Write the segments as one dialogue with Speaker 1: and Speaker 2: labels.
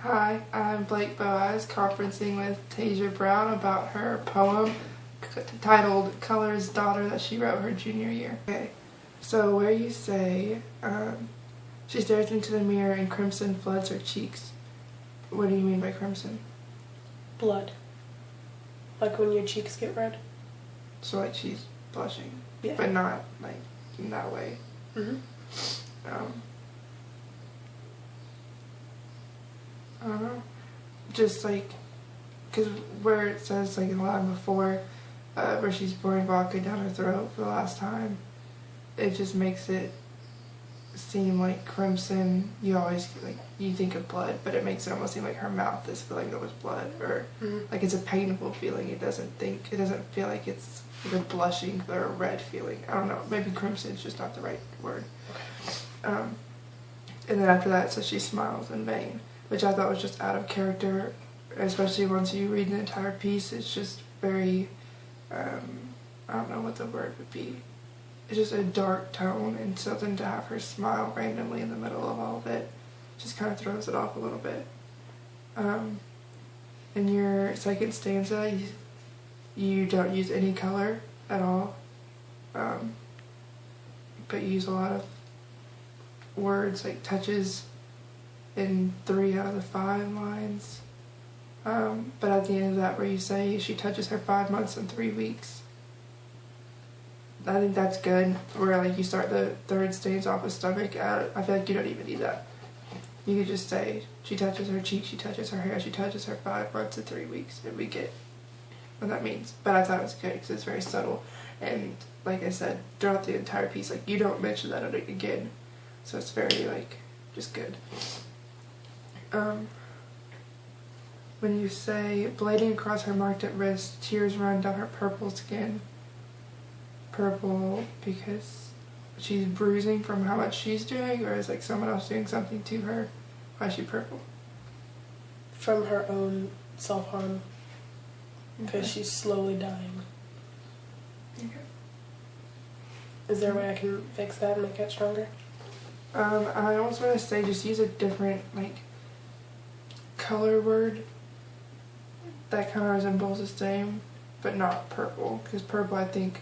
Speaker 1: Hi, I'm Blake Boaz, conferencing with Montazia Brown about her poem titled Color's Daughter that she wrote her junior year. Okay, so where you say, she stares into the mirror and crimson floods her cheeks. What do you mean by crimson?
Speaker 2: Blood. Like when your cheeks get red.
Speaker 1: So like she's blushing,
Speaker 2: Yeah.
Speaker 1: but not like in that way.
Speaker 2: Mm-hmm.
Speaker 1: I don't know. Just like, because where it says like in the line before, where she's pouring vodka down her throat for the last time, it just makes it seem like crimson. You always like you think of blood, but it makes it almost seem like her mouth is feeling there was blood, or like it's a painful feeling. It doesn't feel like it's like a blushing or a red feeling. I don't know. Maybe crimson is just not the right word. And then after that, it says she smiles in vain, which I thought was just out of character, especially once you read the entire piece. It's just very, I don't know what the word would be. It's just a dark tone, and so then to have her smile randomly in the middle of all of it just kind of throws it off a little bit. In your second stanza, you don't use any color at all, but you use a lot of words like touches in 3 out of the 5 lines. But at the end of that, where you say she touches her 5 months and 3 weeks, I think that's good. Where like you start the third stanza off with stomach, I feel like you don't even need that. You could just say she touches her cheek, she touches her hair, she touches her 5 months and 3 weeks, and we get what that means. But I thought it was good because it's very subtle, and like I said, throughout the entire piece, like you don't mention that again, so it's very like just good. When you say blading across her marked at wrist, tears run down her purple skin. Purple because she's bruising from how much she's doing, or is like someone else doing something to her? Why is she purple?
Speaker 2: From her own self-harm. Because
Speaker 1: Okay.
Speaker 2: she's slowly dying.
Speaker 1: Okay.
Speaker 2: Is there a way I can fix that and make it stronger?
Speaker 1: I almost want to say just use a different like color word that kind of resembles the same, but not purple, because purple, I think,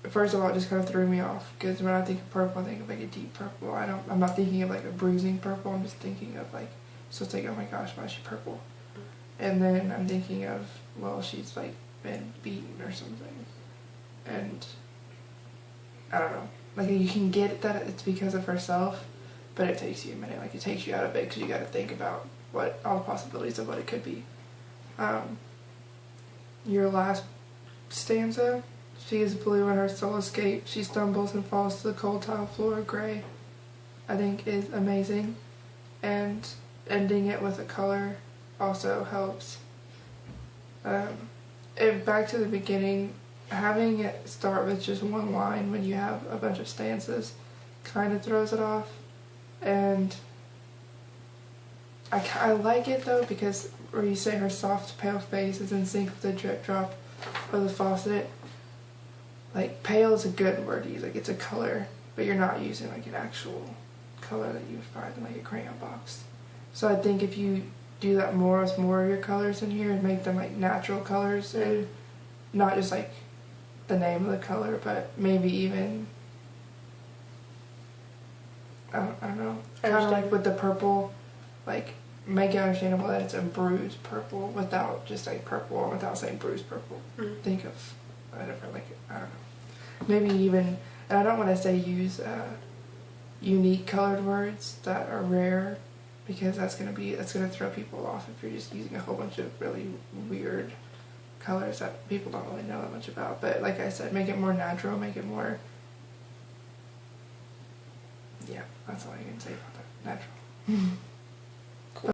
Speaker 1: first of all, it just kind of threw me off, because when I think of purple, I think of like a deep purple. I'm not thinking of like a bruising purple, I'm just thinking of like, so it's like, oh my gosh, why is she purple? And then I'm thinking of, well, she's like been beaten or something, and I don't know, like you can get that it's because of herself, but it takes you a minute, like it takes you out of it, because you got to think about what all the possibilities of what it could be. Your last stanza, she is blue and her soul escapes, she stumbles and falls to the cold tile floor gray, I think is amazing, and ending it with a color also helps. And back to the beginning, having it start with just one line when you have a bunch of stanzas kind of throws it off, and I like it though, because where you say her soft pale face is in sync with the drip drop of the faucet, like pale is a good word to use, like it's a color, but you're not using like an actual color that you would find in like a crayon box. So I think if you do that more with more of your colors in here and make them like natural colors, and not just like the name of the color, but maybe even I don't know, kind of like with the purple, like make it understandable that it's a bruised purple without just saying purple, or without saying bruised purple. Think of a different, like, I don't know, maybe even, and I don't want to say use unique colored words that are rare, because that's gonna throw people off if you're just using a whole bunch of really weird colors that people don't really know that much about. But like I said, make it more natural, make it more, yeah, that's all I can say about that, natural.